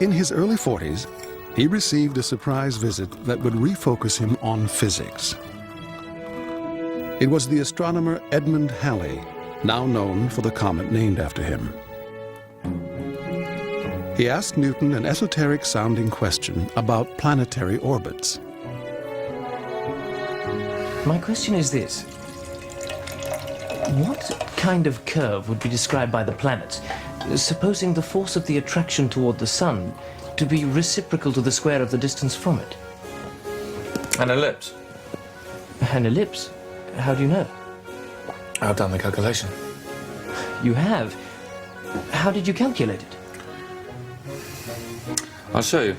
In his early 40s, he received a surprise visit that would refocus him on physics. It was the astronomer Edmund Halley, now known for the comet named after him. He asked Newton an esoteric-sounding question about planetary orbits. My question is this. What kind of curve would be described by the planets, supposing the force of the attraction toward the Sun to be reciprocal to the square of the distance from it? An ellipse. An ellipse? How do you know? I've done the calculation. You have? How did you calculate it? I'll show you.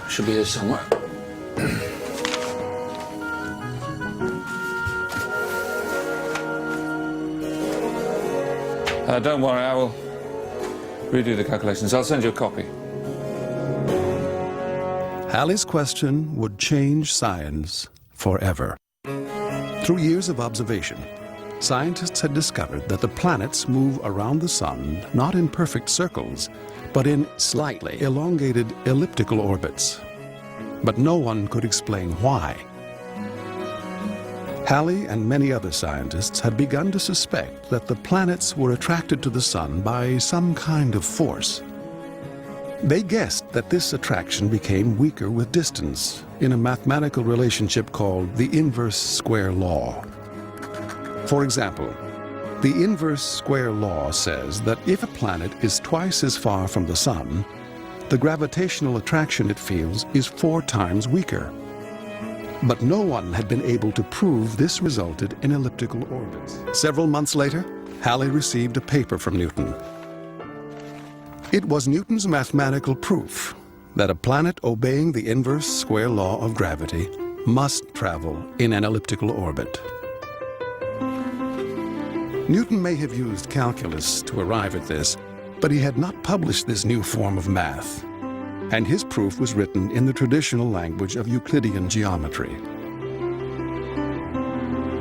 Should be here somewhere. Don't worry, I will redo the calculations. I'll send you a copy. Halley's question would change science forever. Through years of observation, scientists had discovered that the planets move around the Sun not in perfect circles, but in slightly elongated elliptical orbits. But no one could explain why. Halley and many other scientists had begun to suspect that the planets were attracted to the Sun by some kind of force. They guessed that this attraction became weaker with distance in a mathematical relationship called the inverse square law. For example, the inverse square law says that if a planet is twice as far from the Sun, the gravitational attraction it feels is 4 times weaker. But no one had been able to prove this resulted in elliptical orbits. Several months later, Halley received a paper from Newton. It was Newton's mathematical proof that a planet obeying the inverse square law of gravity must travel in an elliptical orbit. Newton may have used calculus to arrive at this, but he had not published this new form of math, and his proof was written in the traditional language of Euclidean geometry.